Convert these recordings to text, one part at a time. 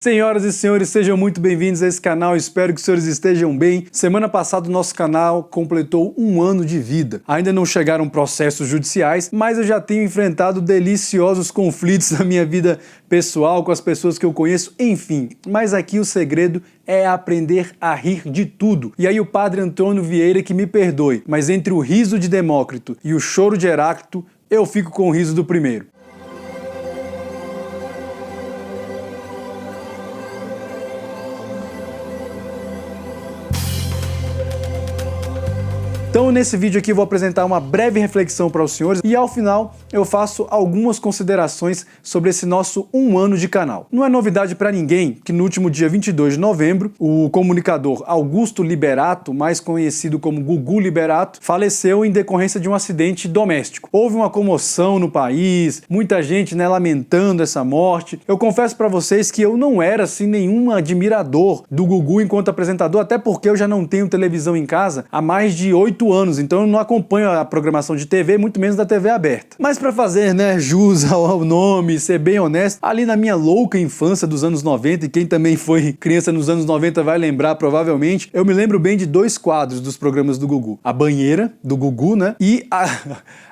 Senhoras e senhores, sejam muito bem-vindos a esse canal, espero que os senhores estejam bem. Semana passada o nosso canal completou 1 ano de vida. Ainda não chegaram processos judiciais, mas eu já tenho enfrentado deliciosos conflitos na minha vida pessoal, com as pessoas que eu conheço, enfim. Mas aqui o segredo é aprender a rir de tudo. E aí o padre Antônio Vieira que me perdoe, mas entre o riso de Demócrito e o choro de Heráclito, eu fico com o riso do primeiro. Então nesse vídeo aqui eu vou apresentar uma breve reflexão para os senhores e ao final eu faço algumas considerações sobre esse nosso 1 ano de canal. Não é novidade para ninguém que no último dia 22 de novembro o comunicador Augusto Liberato, mais conhecido como Gugu Liberato, faleceu em decorrência de um acidente doméstico. Houve uma comoção no país, muita gente lamentando essa morte. Eu confesso para vocês que eu não era assim nenhum admirador do Gugu enquanto apresentador, até porque eu já não tenho televisão em casa há mais de 8 anos, então eu não acompanho a programação de TV, muito menos da TV aberta. Mas para fazer, jus ao nome, ser bem honesto, ali na minha louca infância dos anos 90, e quem também foi criança nos anos 90 vai lembrar provavelmente, eu me lembro bem de 2 quadros dos programas do Gugu. A banheira do Gugu, e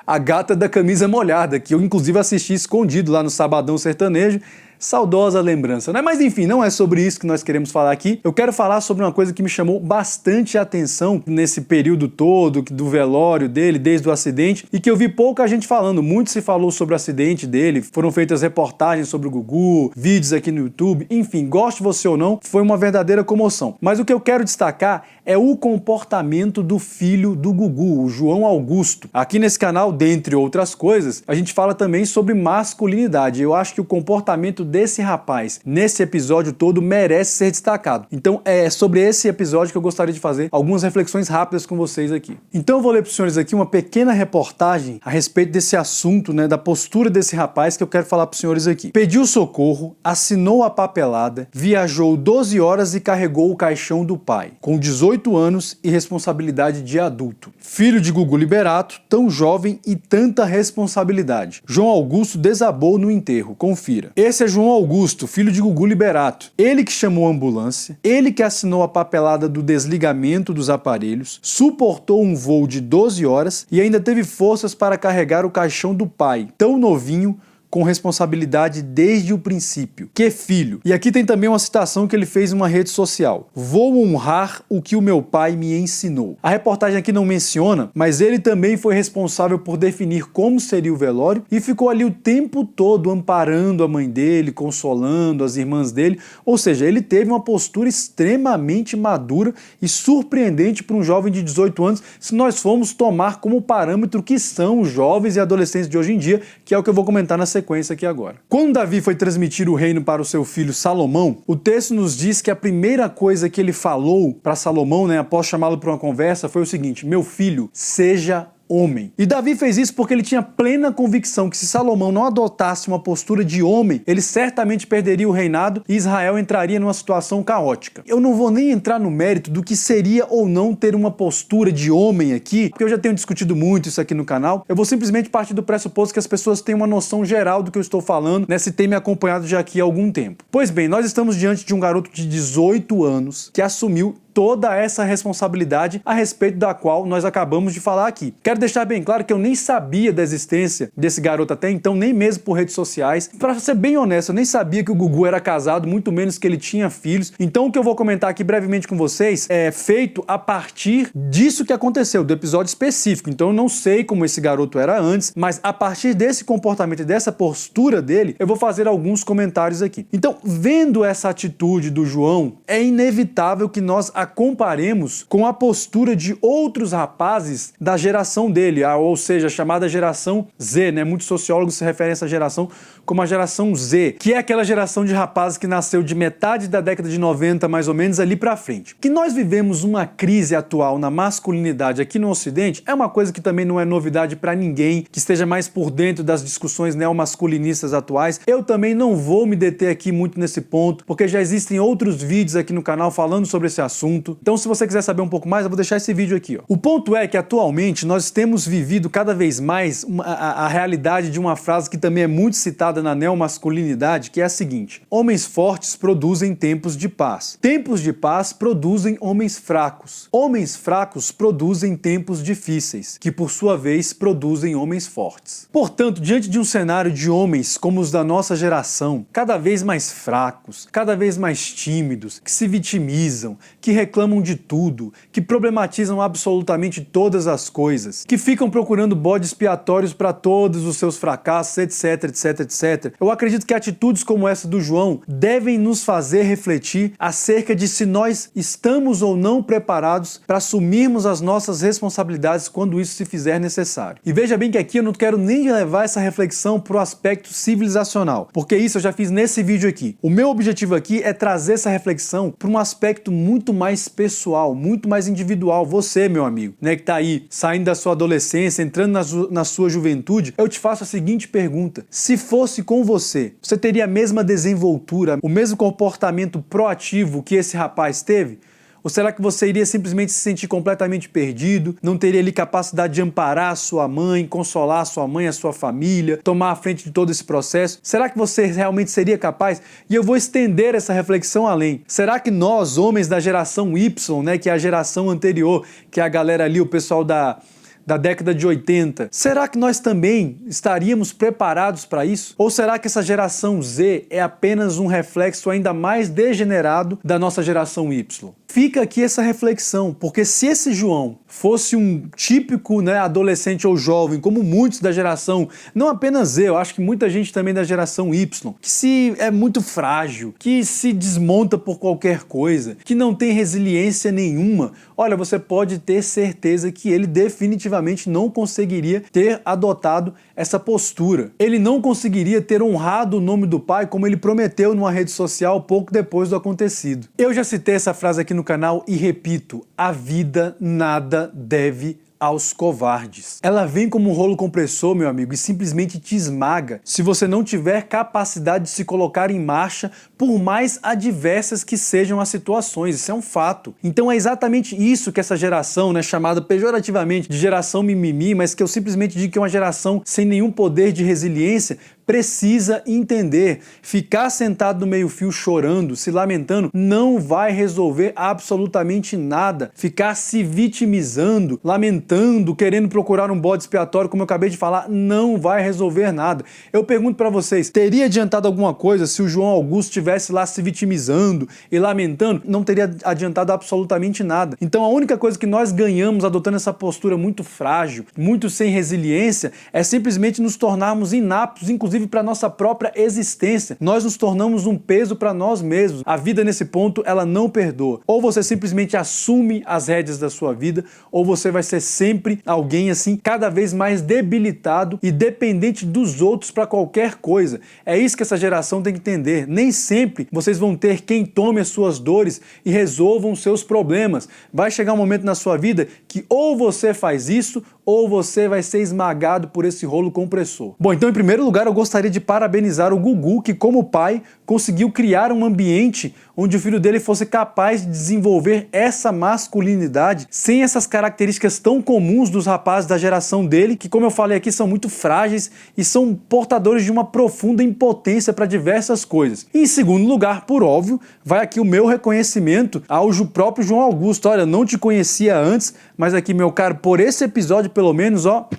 a gata da camisa molhada, que eu inclusive assisti escondido lá no Sabadão Sertanejo. Saudosa lembrança, Mas enfim, não é sobre isso que nós queremos falar aqui. Eu quero falar sobre uma coisa que me chamou bastante atenção nesse período todo do velório dele, desde o acidente, e que eu vi pouca gente falando. Muito se falou sobre o acidente dele, foram feitas reportagens sobre o Gugu, vídeos aqui no YouTube, enfim, goste você ou não, foi uma verdadeira comoção. Mas o que eu quero destacar é o comportamento do filho do Gugu, o João Augusto. Aqui nesse canal, dentre outras coisas, a gente fala também sobre masculinidade. Eu acho que o comportamento desse rapaz nesse episódio todo merece ser destacado. Então é sobre esse episódio que eu gostaria de fazer algumas reflexões rápidas com vocês aqui. Então eu vou ler para os senhores aqui uma pequena reportagem a respeito desse assunto, da postura desse rapaz que eu quero falar para os senhores aqui. Pediu socorro, assinou a papelada, viajou 12 horas e carregou o caixão do pai, com 18 anos e responsabilidade de adulto. Filho de Gugu Liberato, tão jovem e tanta responsabilidade. João Augusto desabou no enterro, confira. Esse é João Augusto, filho de Gugu Liberato. Ele que chamou a ambulância, ele que assinou a papelada do desligamento dos aparelhos, suportou um voo de 12 horas e ainda teve forças para carregar o caixão do pai, tão novinho, com responsabilidade desde o princípio. Que filho! E aqui tem também uma citação que ele fez em uma rede social. Vou honrar o que o meu pai me ensinou. A reportagem aqui não menciona, mas ele também foi responsável por definir como seria o velório e ficou ali o tempo todo amparando a mãe dele, consolando as irmãs dele, ou seja, ele teve uma postura extremamente madura e surpreendente para um jovem de 18 anos, se nós formos tomar como parâmetro que são os jovens e adolescentes de hoje em dia, que é o que eu vou comentar na sequência aqui agora. Quando Davi foi transmitir o reino para o seu filho Salomão, o texto nos diz que a primeira coisa que ele falou para Salomão, após chamá-lo para uma conversa, foi o seguinte: meu filho, seja homem. E Davi fez isso porque ele tinha plena convicção que se Salomão não adotasse uma postura de homem, ele certamente perderia o reinado e Israel entraria numa situação caótica. Eu não vou nem entrar no mérito do que seria ou não ter uma postura de homem aqui, porque eu já tenho discutido muito isso aqui no canal. Eu vou simplesmente partir do pressuposto que as pessoas têm uma noção geral do que eu estou falando, se tem me acompanhado já aqui há algum tempo. Pois bem, nós estamos diante de um garoto de 18 anos que assumiu toda essa responsabilidade a respeito da qual nós acabamos de falar aqui. Quero deixar bem claro que eu nem sabia da existência desse garoto até então, nem mesmo por redes sociais. Para ser bem honesto, eu nem sabia que o Gugu era casado, muito menos que ele tinha filhos. Então o que eu vou comentar aqui brevemente com vocês é feito a partir disso que aconteceu, do episódio específico. Então eu não sei como esse garoto era antes, mas a partir desse comportamento e dessa postura dele, eu vou fazer alguns comentários aqui. Então, vendo essa atitude do João, é inevitável que nós a comparemos com a postura de outros rapazes da geração dele, ou seja, a chamada geração Z, Muitos sociólogos se referem a essa geração como a geração Z, que é aquela geração de rapazes que nasceu de metade da década de 90, mais ou menos, ali pra frente. Que nós vivemos uma crise atual na masculinidade aqui no Ocidente é uma coisa que também não é novidade pra ninguém que esteja mais por dentro das discussões neomasculinistas atuais. Eu também não vou me deter aqui muito nesse ponto, porque já existem outros vídeos aqui no canal falando sobre esse assunto. assunto. Então, se você quiser saber um pouco mais, eu vou deixar esse vídeo aqui, ó. O ponto é que atualmente nós temos vivido cada vez mais a realidade de uma frase que também é muito citada na neomasculinidade, que é a seguinte: homens fortes produzem tempos de paz. Tempos de paz produzem homens fracos. Homens fracos produzem tempos difíceis, que por sua vez produzem homens fortes. Portanto, diante de um cenário de homens como os da nossa geração, cada vez mais fracos, cada vez mais tímidos, que se vitimizam, que reclamam de tudo, que problematizam absolutamente todas as coisas, que ficam procurando bodes expiatórios para todos os seus fracassos, etc, etc, etc. Eu acredito que atitudes como essa do João devem nos fazer refletir acerca de se nós estamos ou não preparados para assumirmos as nossas responsabilidades quando isso se fizer necessário. E veja bem que aqui eu não quero nem levar essa reflexão para o aspecto civilizacional, porque isso eu já fiz nesse vídeo aqui. O meu objetivo aqui é trazer essa reflexão para um aspecto muito mais pessoal, muito mais individual. Você, meu amigo, né, que tá aí saindo da sua adolescência, entrando na sua juventude, eu te faço a seguinte pergunta: se fosse com você, você teria a mesma desenvoltura, o mesmo comportamento proativo que esse rapaz teve? Ou será que você iria simplesmente se sentir completamente perdido, não teria ali capacidade de amparar a sua mãe, consolar a sua mãe, a sua família, tomar a frente de todo esse processo? Será que você realmente seria capaz? E eu vou estender essa reflexão além. Será que nós, homens da geração Y, né, que é a geração anterior, que é a galera ali, o pessoal da década de 80, será que nós também estaríamos preparados para isso? Ou será que essa geração Z é apenas um reflexo ainda mais degenerado da nossa geração Y? Fica aqui essa reflexão, porque se esse João fosse um típico, né, adolescente ou jovem, como muitos da geração, não apenas eu acho que muita gente também da geração Y, que se é muito frágil, que se desmonta por qualquer coisa, que não tem resiliência nenhuma, olha, você pode ter certeza que ele definitivamente não conseguiria ter adotado essa postura. Ele não conseguiria ter honrado o nome do pai como ele prometeu numa rede social pouco depois do acontecido. Eu já citei essa frase aqui no canal e repito: a vida nada deve aos covardes. Ela vem como um rolo compressor, meu amigo, e simplesmente te esmaga se você não tiver capacidade de se colocar em marcha, por mais adversas que sejam as situações. Isso é um fato. Então é exatamente isso que essa geração, né, chamada pejorativamente de geração mimimi, mas que eu simplesmente digo que é uma geração sem nenhum poder de resiliência, precisa entender. Ficar sentado no meio-fio chorando, se lamentando, não vai resolver absolutamente nada. Ficar se vitimizando, lamentando, querendo procurar um bode expiatório, como eu acabei de falar, não vai resolver nada. Eu pergunto para vocês, teria adiantado alguma coisa se o João Augusto estivesse lá se vitimizando e lamentando? Não teria adiantado absolutamente nada. Então a única coisa que nós ganhamos adotando essa postura muito frágil, muito sem resiliência, é simplesmente nos tornarmos inaptos, inclusive para nossa própria existência. Nós nos tornamos um peso para nós mesmos. A vida nesse ponto, ela não perdoa. Ou você simplesmente assume as rédeas da sua vida, ou você vai ser sempre alguém assim, cada vez mais debilitado e dependente dos outros para qualquer coisa. É isso que essa geração tem que entender. Nem sempre vocês vão ter quem tome as suas dores e resolvam os seus problemas. Vai chegar um momento na sua vida que ou você faz isso, ou você vai ser esmagado por esse rolo compressor. Bom, então em primeiro lugar eu gostaria de parabenizar o Gugu, que como pai conseguiu criar um ambiente onde o filho dele fosse capaz de desenvolver essa masculinidade sem essas características tão comuns dos rapazes da geração dele, que como eu falei aqui são muito frágeis e são portadores de uma profunda impotência para diversas coisas. E em segundo lugar, por óbvio, vai aqui o meu reconhecimento ao próprio João Augusto. Olha, não te conhecia antes, mas aqui, meu caro, por esse episódio pelo menos, ó,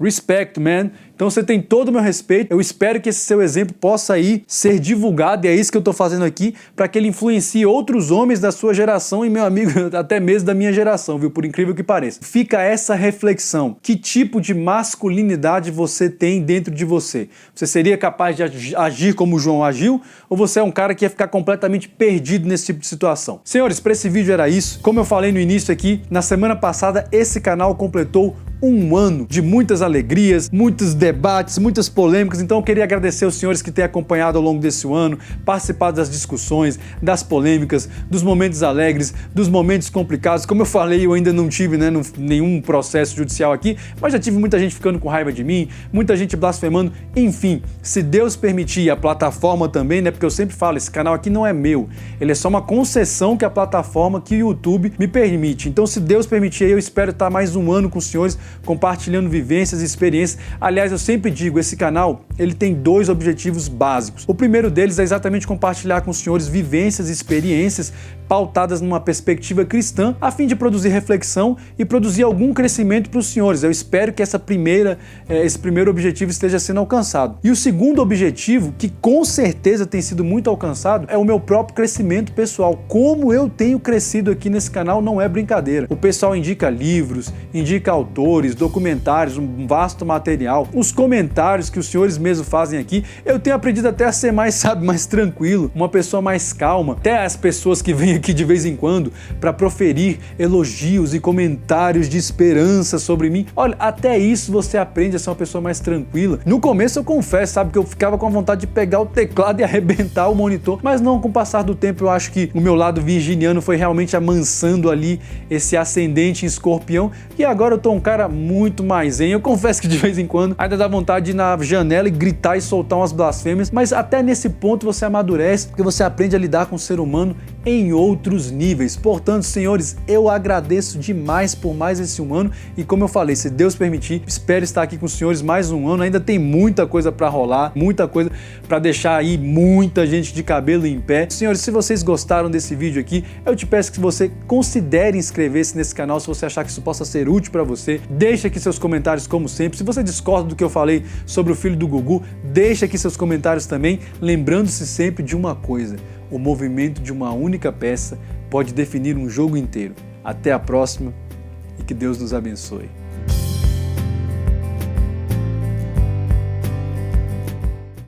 respect, man. Então você tem todo o meu respeito. Eu espero que esse seu exemplo possa aí ser divulgado, e é isso que eu tô fazendo aqui, para que ele influencie outros homens da sua geração e, meu amigo, até mesmo da minha geração, viu? Por incrível que pareça. Fica essa reflexão. Que tipo de masculinidade você tem dentro de você? Você seria capaz de agir como o João agiu? Ou você é um cara que ia ficar completamente perdido nesse tipo de situação? Senhores, para esse vídeo era isso. Como eu falei no início aqui, na semana passada esse canal completou um ano de muitas alegrias, muitos debates, debates, muitas polêmicas. Então eu queria agradecer aos senhores que têm acompanhado ao longo desse ano, participado das discussões, das polêmicas, dos momentos alegres, dos momentos complicados. Como eu falei, eu ainda não tive nenhum processo judicial aqui, mas já tive muita gente ficando com raiva de mim, muita gente blasfemando. Enfim, se Deus permitir, a plataforma também, né? Porque eu sempre falo, esse canal aqui não é meu, ele é só uma concessão que a plataforma, que o YouTube me permite. Então, se Deus permitir, eu espero estar mais um ano com os senhores, compartilhando vivências e experiências. Aliás, eu sempre digo, esse canal, ele tem dois objetivos básicos. O primeiro deles é exatamente compartilhar com os senhores vivências e experiências pautadas numa perspectiva cristã, a fim de produzir reflexão e produzir algum crescimento para os senhores. Eu espero que esse primeiro objetivo esteja sendo alcançado. E o segundo objetivo, que com certeza tem sido muito alcançado, é o meu próprio crescimento pessoal. Como eu tenho crescido aqui nesse canal não é brincadeira. O pessoal indica livros, indica autores, documentários, um vasto material. Os comentários que os senhores mesmos fazem aqui, eu tenho aprendido até a ser mais tranquilo, uma pessoa mais calma. Até as pessoas que vêm aqui de vez em quando para proferir elogios e comentários de esperança sobre mim. Olha, até isso você aprende a ser uma pessoa mais tranquila. No começo eu confesso, que eu ficava com a vontade de pegar o teclado e arrebentar o monitor, mas não, com o passar do tempo eu acho que o meu lado virginiano foi realmente amansando ali esse ascendente em escorpião e agora eu tô um cara muito mais zen. Eu confesso que de vez em quando ainda dá vontade de ir na janela e gritar e soltar umas blasfêmias, mas até nesse ponto você amadurece, porque você aprende a lidar com o ser humano em outros níveis. Portanto, senhores, eu agradeço demais por mais esse um ano e, como eu falei, se Deus permitir, espero estar aqui com os senhores mais um ano. Ainda tem muita coisa para rolar, muita coisa para deixar aí muita gente de cabelo em pé. Senhores, se vocês gostaram desse vídeo aqui, eu te peço que você considere inscrever-se nesse canal se você achar que isso possa ser útil para você. Deixa aqui seus comentários como sempre. Se você discorda do que eu falei sobre o filho do Gugu, deixa aqui seus comentários também, lembrando-se sempre de uma coisa: o movimento de uma única peça pode definir um jogo inteiro. Até a próxima e que Deus nos abençoe.